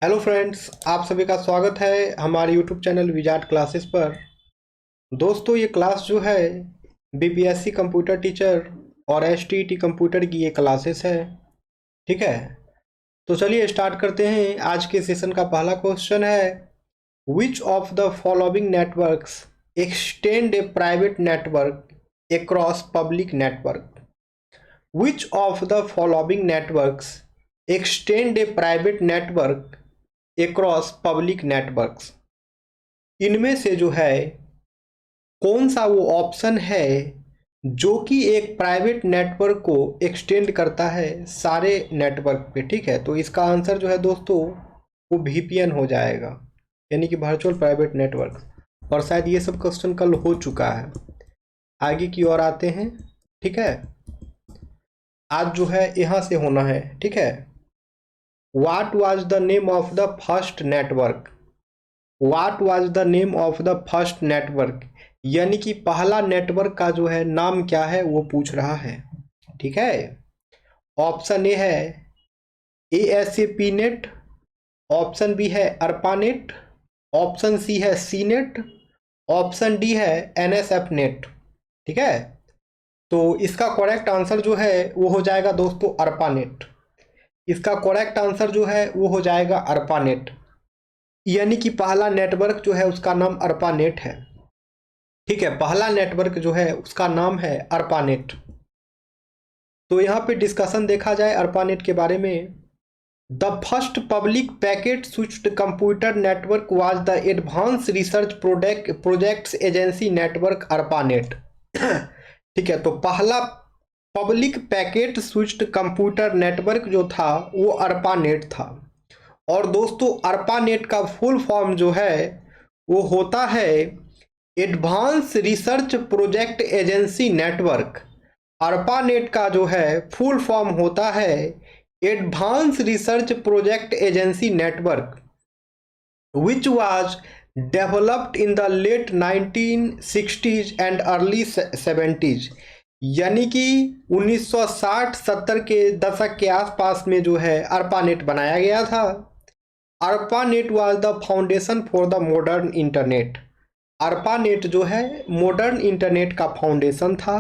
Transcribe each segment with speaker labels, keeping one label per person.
Speaker 1: Hello friends, आप सभी का स्वागत है हमारे यूट्यूब चैनल विजार्ड क्लासेस पर। दोस्तों, ये क्लास जो है बीपीएससी कंप्यूटर टीचर और एचटीईटी कंप्यूटर की ये क्लासेस है। ठीक है, तो चलिए स्टार्ट करते हैं। आज के सेशन का पहला क्वेश्चन है, which of the following networks extend A private network across public network. Which of the following networks extend A private network across public networks. इनमें से जो है कौन सा वो ऑप्शन है जो कि एक प्राइवेट नेटवर्क को एक्सटेंड करता है सारे नेटवर्क पे। ठीक है, तो इसका आंसर जो है दोस्तों वो वीपीएन हो जाएगा, यानी कि वर्चुअल प्राइवेट नेटवर्क। और शायद ये सब क्वेश्चन कल हो चुका है। आगे की ओर आते हैं। ठीक है, आज जो है यहाँ से होना है। ठीक है, what was the name of the first network. What was the name of the first network, यानी कि पहला नेटवर्क का जो है नाम क्या है वो पूछ रहा है। ठीक है, ऑप्शन ए है एएसए नेट, ऑप्शन बी है अर्पानेट, ऑप्शन सी है सी नेट, ऑप्शन डी है एनएसएफ नेट। ठीक है, तो इसका करेक्ट आंसर जो है वो हो जाएगा दोस्तों अर्पानेट। इसका करेक्ट आंसर जो है वो हो जाएगा अर्पानेट, यानी कि पहला नेटवर्क जो है उसका नाम अर्पानेट है। ठीक है, पहला नेटवर्क जो है उसका नाम है अर्पानेट। तो यहाँ पे डिस्कशन देखा जाए अर्पानेट के बारे में। The first public packet switched computer network was the advance research projects agency network ARPANET. ठीक है, तो पहला public packet switched computer network जो था वो अर्पानेट था। और दोस्तों अर्पानेट का फुल फॉर्म जो है वो होता है advance research project agency network. ARPANET का जो है फुल फॉर्म होता है advance research project agency network, which was developed in the late 1960s and early 70s। यानी कि 1960-70 के दशक के आसपास में जो है अर्पानेट बनाया गया था। ARPANET was the foundation for the modern internet. ARPANET जो है मॉडर्न इंटरनेट का फाउंडेशन था।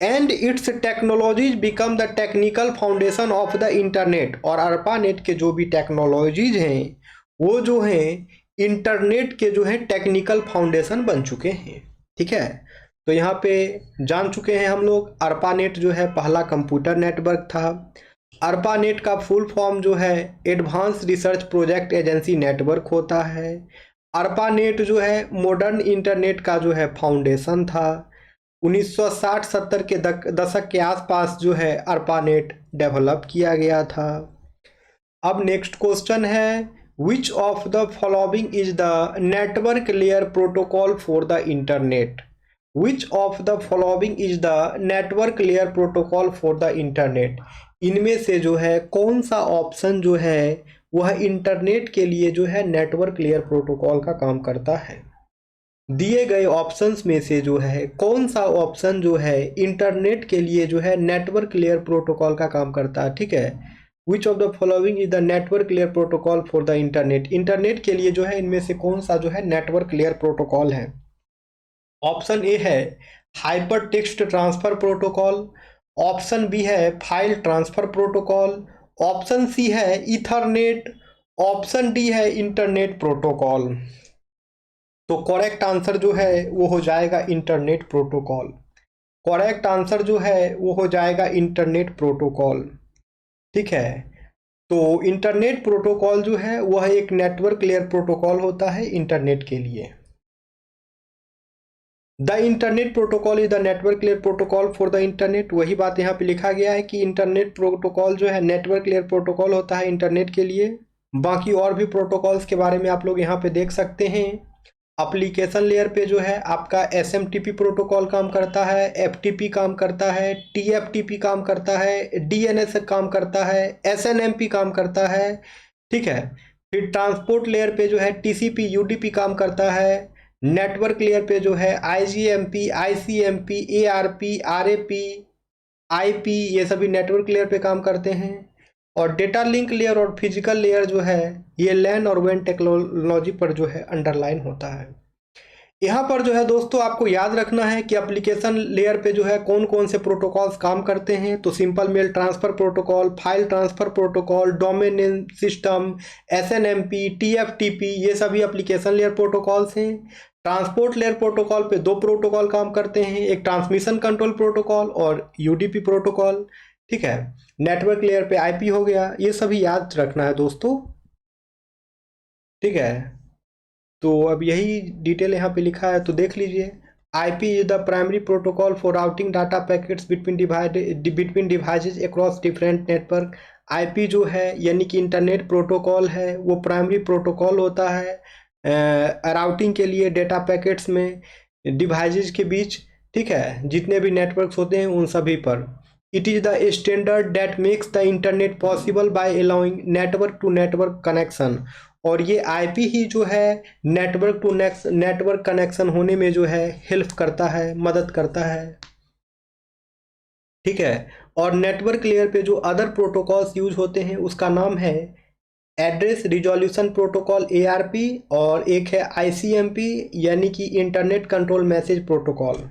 Speaker 1: And it's technologies become the technical foundation of the internet. और अर्पानेट के जो भी टेक्नोलॉजीज हैं वो जो हैं इंटरनेट के जो है टेक्निकल फाउंडेशन बन चुके हैं। ठीक है, तो यहाँ पे जान चुके हैं हम लोग अर्पानेट जो है पहला कंप्यूटर नेटवर्क था। अर्पानेट का फुल फॉर्म जो है advance research project agency network होता है। अर्पानेट जो है मॉडर्न इंटरनेट का जो है फाउंडेशन था। 1960-70 के दशक के आसपास जो है अर्पानेट डेवलप किया गया था। अब नेक्स्ट क्वेश्चन है, which of the following is the network layer protocol for the internet. Which of the following is the network layer protocol for the internet. इनमें से जो है कौन सा ऑप्शन जो है वह इंटरनेट के लिए जो है नेटवर्क लेयर प्रोटोकॉल का काम करता है। दिए गए ऑप्शंस में से जो है कौन सा ऑप्शन जो है इंटरनेट के लिए जो है नेटवर्क लेयर प्रोटोकॉल का काम करता है। ठीक है, which of the following is the network layer protocol for the internet. Internet के लिए जो है इनमें से कौन सा जो है नेटवर्क लेयर प्रोटोकॉल है। ऑप्शन ए है hyper text transfer protocol, option B है file transfer protocol, option C है ईथरनेट, ऑप्शन डी है इंटरनेट प्रोटोकॉल। तो करेक्ट आंसर जो है वो हो जाएगा इंटरनेट प्रोटोकॉल। करेक्ट आंसर जो है वो हो जाएगा इंटरनेट प्रोटोकॉल। ठीक है, तो इंटरनेट प्रोटोकॉल जो है वह एक नेटवर्क लेयर प्रोटोकॉल होता है इंटरनेट के लिए। The internet protocol is the network layer protocol for the internet. वही बात यहाँ पे लिखा गया है कि इंटरनेट प्रोटोकॉल जो है नेटवर्क लेयर प्रोटोकॉल होता है इंटरनेट के लिए। बाकी और भी प्रोटोकॉल्स के बारे में आप लोग यहाँ पे देख सकते हैं। एप्लीकेशन लेयर पे जो है आपका एसएमटीपी प्रोटोकॉल काम करता है, एफटीपी काम करता है, टीएफटीपी काम करता है, डीएनएस काम करता है, एसएनएमपी काम करता है। ठीक है, फिर ट्रांसपोर्ट लेयर पे जो है टीसीपी यूडीपी काम करता है। नेटवर्क लेयर पे जो है IGMP, ICMP, ARP, RAP, IP, ये सभी नेटवर्क लेयर पे काम करते हैं। और डेटा लिंक लेयर और फिजिकल लेयर जो है ये लैन और वैन टेक्नोलॉजी पर जो है अंडरलाइन होता है। यहाँ पर जो है दोस्तों आपको याद रखना है कि एप्लीकेशन लेयर पे जो है कौन कौन से प्रोटोकॉल्स काम करते हैं। तो simple mail transfer protocol, file transfer protocol, domain name system, SNMP, TFTP, ये सभी एप्लीकेशन लेयर प्रोटोकॉल्स हैं। ट्रांसपोर्ट लेयर प्रोटोकॉल पे दो प्रोटोकॉल काम करते हैं, एक ट्रांसमिशन कंट्रोल प्रोटोकॉल और यूडीपी प्रोटोकॉल। ठीक है, नेटवर्क लेयर पे आईपी हो गया, ये सभी याद रखना है दोस्तों। ठीक है, तो अब यही डिटेल यहाँ पे लिखा है, तो देख लीजिए। IP is the primary protocol for routing data packets between devices across different network. IP जो है यानी कि इंटरनेट प्रोटोकॉल है, वो प्राइमरी प्रोटोकॉल होता है राउटिंग के लिए डेटा पैकेट्स में डिवाइसेज के बीच। ठीक है, जितने भी नेटवर्क्स होते हैं उन सभी पर। It is the standard that makes the internet possible by allowing network to network connection. और ये आईपी ही जो है नेटवर्क टू नेटवर्क कनेक्शन होने में जो है हेल्प करता है, मदद करता है। ठीक है, और नेटवर्क लेयर पे जो अदर प्रोटोकॉल्स यूज होते हैं उसका नाम है एड्रेस रिजोल्यूशन प्रोटोकॉल ARP, और एक है ICMP यानी कि internet control message protocol.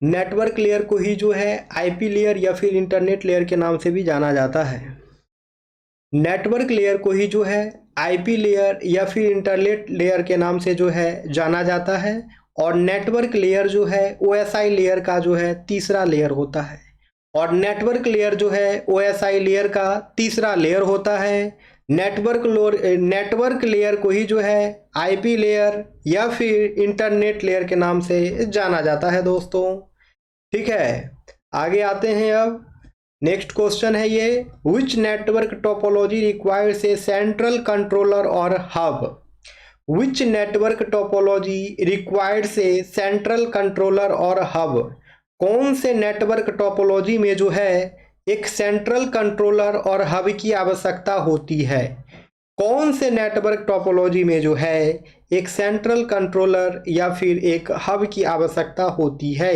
Speaker 1: Network layer को ही जो है IP लेयर या फिर इंटरनेट लेयर के नाम से भी जाना जाता है। नेटवर्क लेयर को ही जो है IP लेयर या फिर इंटरनेट लेयर के नाम से जो है जाना जाता है। और नेटवर्क लेयर जो है OSI लेयर का जो है तीसरा लेयर होता है। और नेटवर्क लेयर जो है OSI लेयर का तीसरा लेयर होता है। नेटवर्क लेयर को ही जो है IP लेयर या फिर इंटरनेट लेयर के नाम से जाना जाता है दोस्तों। ठीक है, आगे आते हैं। अब नेक्स्ट क्वेश्चन है ये, which network topology requires a central controller और hub. Which network topology requires a central controller और हब। कौन से नेटवर्क टोपोलॉजी में जो है एक सेंट्रल कंट्रोलर और हब की आवश्यकता होती है। कौन से नेटवर्क टोपोलॉजी में जो है एक सेंट्रल कंट्रोलर या फिर एक हब की आवश्यकता होती है।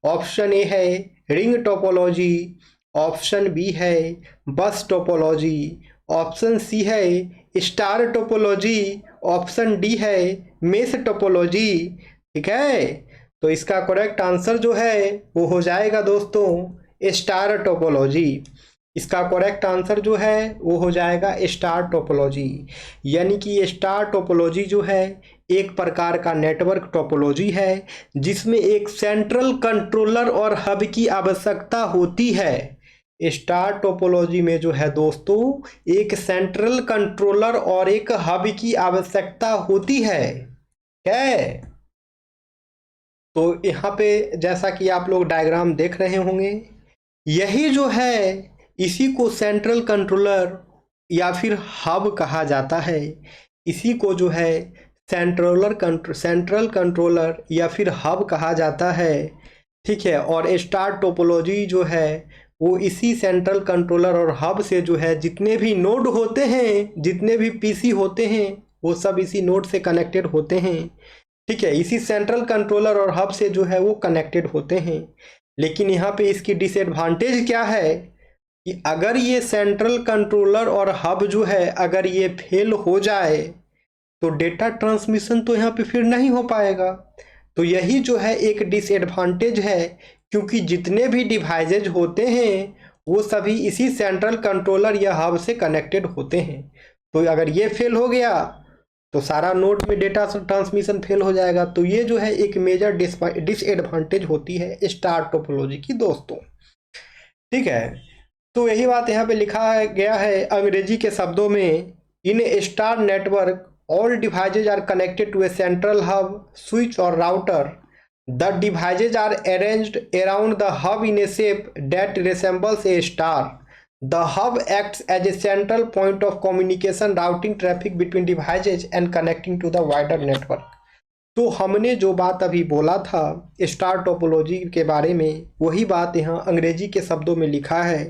Speaker 1: ऑप्शन ए है रिंग टोपोलॉजी, ऑप्शन बी है बस टोपोलॉजी, ऑप्शन सी है स्टार टोपोलॉजी, ऑप्शन डी है मेश टोपोलॉजी। ठीक है, तो इसका करेक्ट आंसर जो है वो हो जाएगा दोस्तों स्टार टोपोलॉजी। इसका करेक्ट आंसर जो है वो हो जाएगा स्टार टोपोलॉजी। यानी कि स्टार टोपोलॉजी जो है एक प्रकार का नेटवर्क टोपोलॉजी है जिसमें एक सेंट्रल कंट्रोलर और हब की आवश्यकता होती है। स्टार टोपोलॉजी में जो है दोस्तों एक सेंट्रल कंट्रोलर और एक हब की आवश्यकता होती है। तो यहाँ पे जैसा कि आप लोग डायग्राम देख रहे होंगे, यही जो है इसी को सेंट्रल कंट्रोलर या फिर हब कहा जाता है। इसी को जो है सेंट्रल कंट्रोलर या फिर हब कहा जाता है। ठीक है, और स्टार टोपोलॉजी जो है वो इसी सेंट्रल कंट्रोलर और हब से जो है जितने भी नोड होते हैं, जितने भी पीसी होते हैं, वो सब इसी नोड से कनेक्टेड होते हैं। ठीक है, इसी सेंट्रल कंट्रोलर और हब से जो है वो कनेक्टेड होते हैं। लेकिन यहाँ पे इसकी डिसएडवांटेज क्या है कि अगर ये सेंट्रल कंट्रोलर और हब जो है अगर ये फेल हो जाए तो डेटा ट्रांसमिशन तो यहाँ पे फिर नहीं हो पाएगा। तो यही जो है एक डिसएडवांटेज है, क्योंकि जितने भी डिवाइसेज होते हैं वो सभी इसी सेंट्रल कंट्रोलर या हब से कनेक्टेड होते हैं। तो अगर ये फेल हो गया तो सारा नोड में डेटा ट्रांसमिशन फेल हो जाएगा। तो ये जो है एक मेजर डिसएडवांटेज होती है स्टार टोपोलॉजी की दोस्तों। ठीक है, तो यही बात यहाँ पे लिखा गया है अंग्रेजी के शब्दों में, in a star network all devices are connected to a central hub, switch or router. The devices are arranged around the hub in a shape that resembles a star. The hub acts as a central point of communication, routing traffic between devices and connecting to the wider network. तो हमने जो बात अभी बोला था star topology के बारे में, वही बात यहाँ अंग्रेजी के शब्दों में लिखा है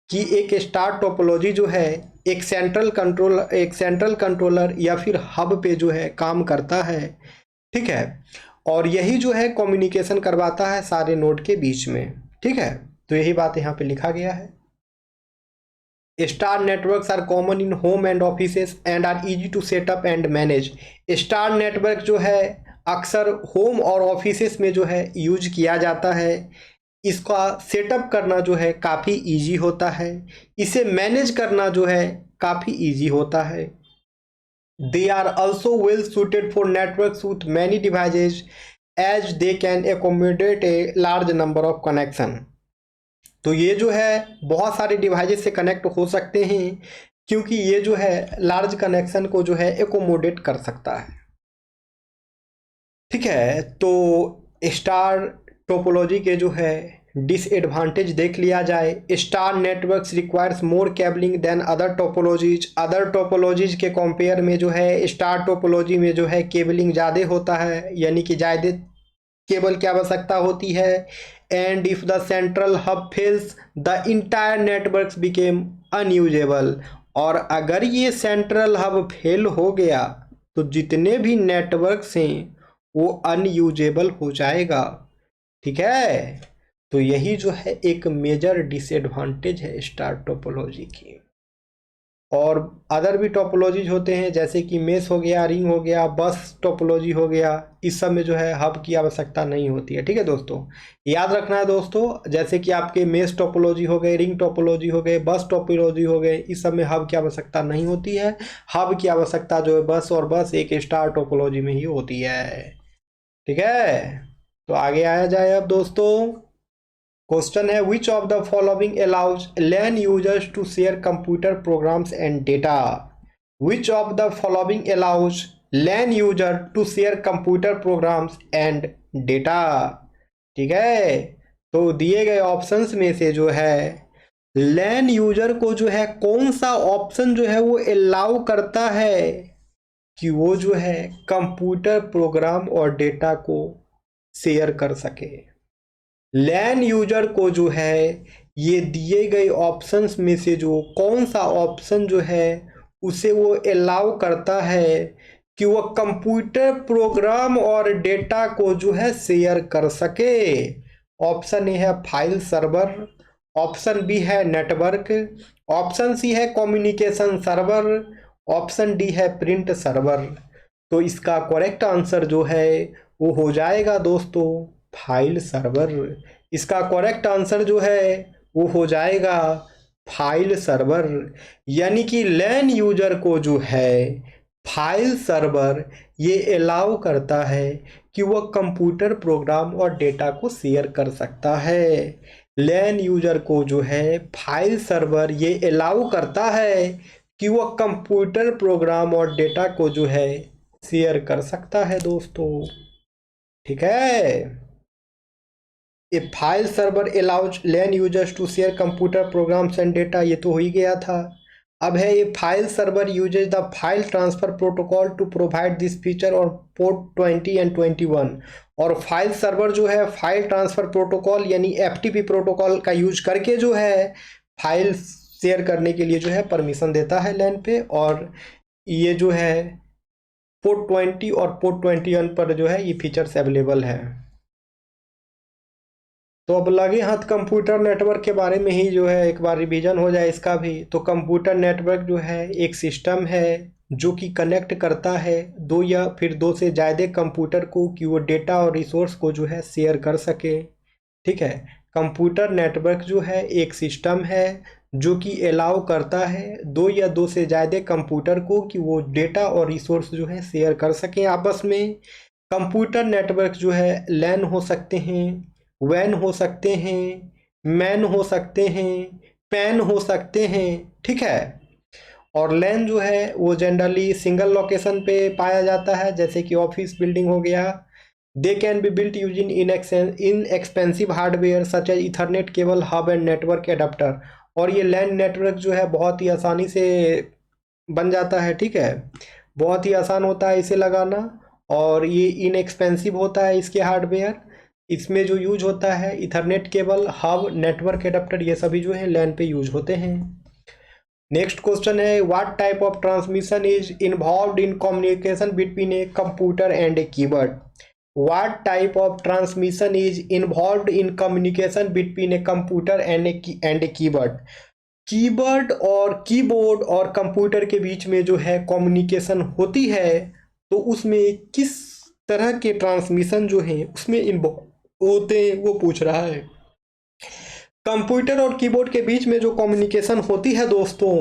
Speaker 1: कि एक स्टार टोपोलॉजी जो है एक सेंट्रल कंट्रोलर या फिर हब पे जो है काम करता है। ठीक है, और यही जो है कम्युनिकेशन करवाता है सारे नोड के बीच में। ठीक है, तो यही बात यहाँ पे लिखा गया है। Star networks are common in home and offices and are easy to set up and manage. Star network जो है अक्सर होम और ऑफिसेस में जो है यूज किया जाता है। इसका सेटअप करना जो है काफ़ी इजी होता है, इसे मैनेज करना जो है काफ़ी इजी होता है। They are also well suited for networks with many devices as they can accommodate a large number of connection. तो ये जो है बहुत सारे डिवाइसेस से कनेक्ट हो सकते हैं, क्योंकि ये जो है लार्ज कनेक्शन को जो है एकोमोडेट कर सकता है। ठीक है, तो स्टार टोपोलॉजी के जो है डिसएडवांटेज देख लिया जाए। Star networks requires more cabling than other topologies के कंपेयर में जो है स्टार टोपोलॉजी में जो है केबलिंग ज़्यादा होता है, यानी कि ज़्यादा केबल की आवश्यकता होती है। And if the central hub fails the entire networks became unusable. और अगर ये सेंट्रल हब फेल हो गया तो जितने भी नेटवर्क्स हैं वो अनयूजेबल हो जाएगा। ठीक है, तो यही जो है एक मेजर डिसएडवांटेज है स्टार टोपोलॉजी की। और अदर भी टोपोलॉजीज होते हैं, जैसे कि मेस हो गया, रिंग हो गया, बस टोपोलॉजी हो गया, इस सब में जो है हब की आवश्यकता नहीं होती है। ठीक है दोस्तों, याद रखना है दोस्तों, जैसे कि आपके मेस टोपोलॉजी हो गए, रिंग टोपोलॉजी हो गए, बस टोपोलॉजी हो गए, इस सब में हब की आवश्यकता नहीं होती है। हब की आवश्यकता जो है बस और बस एक स्टार टोपोलॉजी में ही होती है। ठीक है, तो आगे आया जाए अब दोस्तों। क्वेश्चन है which of the following allows LAN users to share computer programs and data. Which of the following allows LAN user to share computer programs and data. ठीक है, तो दिए गए ऑप्शंस में से जो है लैन यूजर को जो है कौन सा ऑप्शन जो है वो अलाउ करता है कि वो जो है कंप्यूटर प्रोग्राम और डेटा को शेयर कर सके। लैन यूजर को जो है ये दिए गए ऑप्शंस में से जो कौन सा ऑप्शन जो है उसे वो अलाउ करता है कि वो कंप्यूटर प्रोग्राम और डेटा को जो है शेयर कर सके। ऑप्शन ए है फाइल सर्वर, ऑप्शन बी है नेटवर्क, ऑप्शन सी है कम्युनिकेशन सर्वर, ऑप्शन डी है प्रिंट सर्वर। तो इसका करेक्ट आंसर जो है वो हो जाएगा दोस्तों फाइल सर्वर। इसका करेक्ट आंसर जो है वो हो जाएगा फाइल सर्वर। यानी कि लैन यूजर को जो है फाइल सर्वर ये अलाउ करता है कि वह कंप्यूटर प्रोग्राम और डेटा को शेयर कर सकता है। लैन यूजर को जो है फाइल सर्वर ये अलाउ करता है कि वह कंप्यूटर प्रोग्राम और डेटा को जो है शेयर कर सकता है दोस्तों। ठीक है, a file server allows LAN users to share computer programs and data, ये तो हो ही गया था। अब है ये file server uses the file transfer protocol to provide this feature और पोर्ट 20 एंड 21। और फाइल सर्वर जो है फाइल ट्रांसफर प्रोटोकॉल यानी FTP प्रोटोकॉल का यूज करके जो है फाइल शेयर करने के लिए जो है परमिशन देता है लैन पे। और ये जो है पोर्ट 20 और पोर्ट 21 पर जो है ये फीचर्स अवेलेबल है। तो अब लगे हाथ कंप्यूटर नेटवर्क के बारे में ही जो है एक बार रिवीजन हो जाए इसका भी। तो कंप्यूटर नेटवर्क जो है एक सिस्टम है जो कि कनेक्ट करता है दो या फिर दो से ज़्यादा कंप्यूटर को कि वो डेटा और रिसोर्स को जो है शेयर कर सके। ठीक है, कंप्यूटर नेटवर्क जो है एक सिस्टम है जो कि अलाउ करता है दो या दो से ज़्यादा कंप्यूटर को कि वो डेटा और रिसोर्स जो है शेयर कर सकें आपस में। कंप्यूटर नेटवर्क जो है लैन हो सकते हैं, वैन हो सकते हैं, मैन हो सकते हैं, पैन हो सकते हैं। ठीक है, और लैन जो है वो जनरली सिंगल लोकेशन पे पाया जाता है, जैसे कि ऑफिस बिल्डिंग हो गया। They can be built using inexpensive hardware such as ethernet cable hub and network adapter. और ये लैन नेटवर्क जो है बहुत ही आसानी से बन जाता है। ठीक है, बहुत ही आसान होता है इसे लगाना और ये इनएक्सपेंसिव होता है इसके हार्डवेयर। इसमें जो यूज होता है ethernet cable, hub, network adapter, ये सभी जो है लैन पे यूज होते हैं। नेक्स्ट क्वेश्चन है what type of transmission is involved in communication between a computer and a keyboard. What type of transmission is involved in communication between a computer and a keyboard. Keyboard और computer के बीच में जो है communication होती है, तो उसमें किस तरह के ट्रांसमिशन जो है उसमें इन्वॉल्व होते हैं वो पूछ रहा है। कंप्यूटर और कीबोर्ड के बीच में जो कम्युनिकेशन होती है दोस्तों,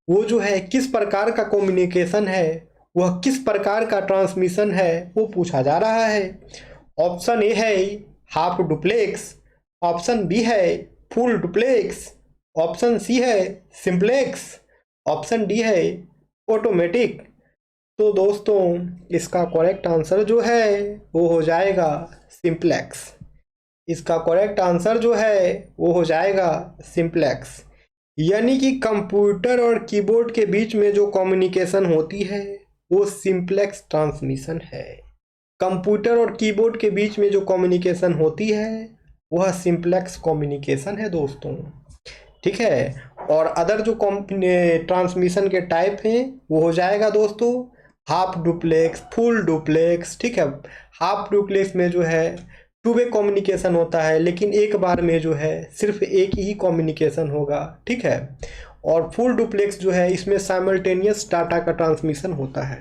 Speaker 1: वो जो है किस प्रकार का कम्युनिकेशन है, वह किस प्रकार का ट्रांसमिशन है वो पूछा जा रहा है। ऑप्शन ए है हाफ डुप्लेक्स, ऑप्शन बी है फुल डुप्लेक्स, ऑप्शन सी है सिंप्लेक्स, ऑप्शन डी है ऑटोमेटिक। तो दोस्तों इसका करेक्ट आंसर जो है वो हो जाएगा सिंप्लेक्स। इसका करेक्ट आंसर जो है वो हो जाएगा सिंप्लेक्स। यानी कि कंप्यूटर और कीबोर्ड के बीच में जो कम्युनिकेशन होती है वो सिंप्लेक्स ट्रांसमिशन है। कंप्यूटर और कीबोर्ड के बीच में जो कम्युनिकेशन होती है वह सिंप्लेक्स कम्युनिकेशन है दोस्तों, ठीक है। और अदर जो ट्रांसमिशन के टाइप हैं वो हो जाएगा दोस्तों हाफ डुप्लेक्स, फुल डुप्लेक्स, ठीक है। हाफ डुप्लेक्स में जो है टू वे कम्युनिकेशन होता है, लेकिन एक बार में जो है सिर्फ एक ही कम्युनिकेशन होगा, ठीक है। और फुल डुप्लेक्स जो है इसमें साइमल्टेनियस डाटा का ट्रांसमिशन होता है।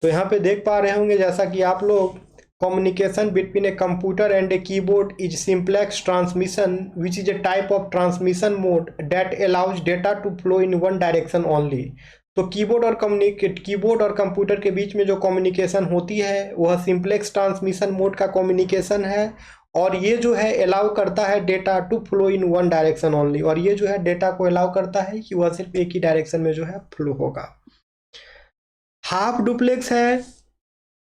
Speaker 1: तो यहाँ पे देख पा रहे होंगे जैसा कि आप लोग, communication between a computer and a keyboard is simplex transmission, which is a type of transmission mode that allows data to flow in one direction only। तो कीबोर्ड और कंप्यूटर के बीच में जो कम्युनिकेशन होती है वह सिंप्लेक्स ट्रांसमिशन मोड का कम्युनिकेशन है, और ये जो है अलाउ करता है data to flow in one direction only, और ये जो है डेटा को अलाउ करता है कि वह सिर्फ एक ही डायरेक्शन में जो है फ्लो होगा। हाफ डुप्लेक्स है,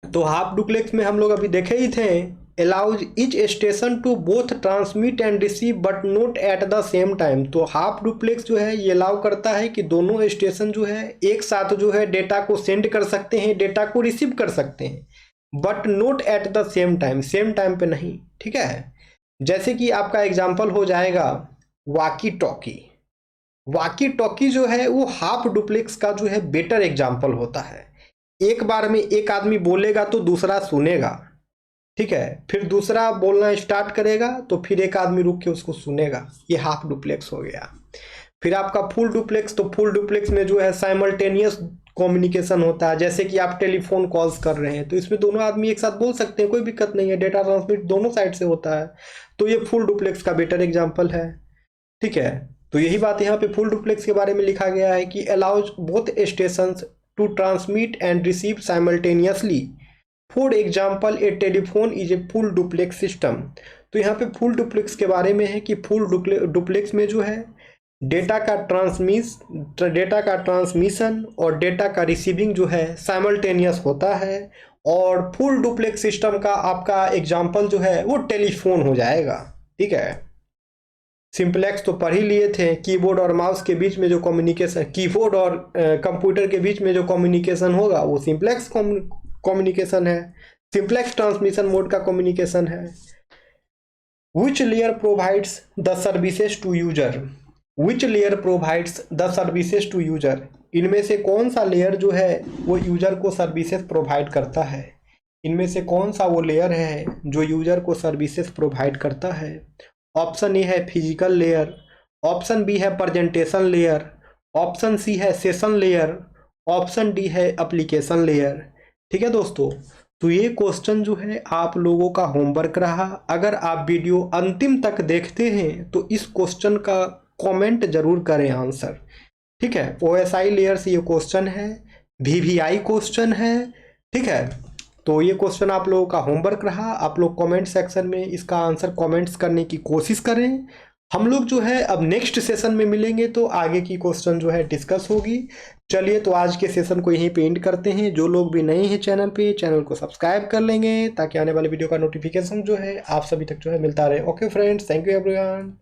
Speaker 1: तो हाफ डुप्लेक्स में हम लोग अभी देखे ही थे, allows each station to both transmit and receive but not at the same time. तो हाफ डुप्लेक्स जो है ये अलाउ करता है कि दोनों स्टेशन जो है एक साथ जो है डेटा को सेंड कर सकते हैं, डेटा को रिसीव कर सकते हैं, but not at the same time पे नहीं, ठीक है। जैसे कि आपका एग्जाम्पल हो जाएगा वाकी टॉकी। वाकी टॉकी जो है वो हाफ डुप्लेक्स का जो है बेटर एग्जाम्पल होता है। एक बार में एक आदमी बोलेगा तो दूसरा सुनेगा, ठीक है, फिर दूसरा बोलना स्टार्ट करेगा तो फिर एक आदमी रुक के उसको सुनेगा, ये हाफ डुप्लेक्स हो गया। फिर आपका फुल डुप्लेक्स, तो फुल डुप्लेक्स में जो है साइमल्टेनियस कम्युनिकेशन होता है। जैसे कि आप टेलीफोन कॉल्स कर रहे हैं तो इसमें दोनों आदमी एक साथ बोल सकते हैं, कोई दिक्कत नहीं है, डेटा ट्रांसमिट दोनों साइड से होता है। तो ये फुल डुप्लेक्स का बेटर एग्जाम्पल है, ठीक है। तो यही बात यहाँ पे फुल डुप्लेक्स के बारे में लिखा गया है कि allows both stations to transmit and receive simultaneously। For example, a telephone is a full duplex system। तो यहाँ पे फुल डुप्लेक्स के बारे में है कि फुल डुप्लेक्स में जो है डेटा का ट्रांसमिशन और डेटा का रिसीविंग जो है साइमल्टेनियस होता है। और फुल डुप्लेक्स सिस्टम का आपका एग्जाम्पल जो है वो टेलीफोन हो जाएगा, ठीक है। सिंप्लेक्स तो पढ़ ही लिए थे, कीबोर्ड और माउस के बीच में जो कम्युनिकेशन, कीबोर्ड और कंप्यूटर के बीच में जो कम्युनिकेशन होगा वो सिंप्लेक्स कम्युनिकेशन है, सिंप्लेक्स ट्रांसमिशन मोड का कम्युनिकेशन है। Which layer provides the services to user, which layer provides the services to user. इनमें से कौन सा लेयर जो है वो यूजर को सर्विसेज प्रोवाइड करता है, इनमें से कौन सा वो लेयर है जो यूजर को सर्विसेज प्रोवाइड करता है। ऑप्शन ए है फिजिकल लेयर, ऑप्शन बी है प्रेजेंटेशन लेयर, ऑप्शन सी है सेशन लेयर, ऑप्शन डी है एप्लीकेशन लेयर, ठीक है दोस्तों। तो ये क्वेश्चन जो है आप लोगों का होमवर्क रहा। अगर आप वीडियो अंतिम तक देखते हैं तो इस क्वेश्चन का कमेंट जरूर करें आंसर, ठीक है। OSI लेयर से ये क्वेश्चन है, VVI क्वेश्चन है, ठीक है। तो ये क्वेश्चन आप लोगों का होमवर्क रहा। आप लोग कमेंट सेक्शन में इसका आंसर कमेंट्स करने की कोशिश करें। हम लोग जो है अब नेक्स्ट सेशन में मिलेंगे तो आगे की क्वेश्चन जो है डिस्कस होगी। चलिए तो आज के सेशन को यहीं पे एंड करते हैं। जो लोग भी नए हैं चैनल पे, चैनल को सब्सक्राइब कर लेंगे ताकि आने वाले वीडियो का नोटिफिकेशन जो है आप सभी तक जो है मिलता रहे। Okay friends, thank you everyone.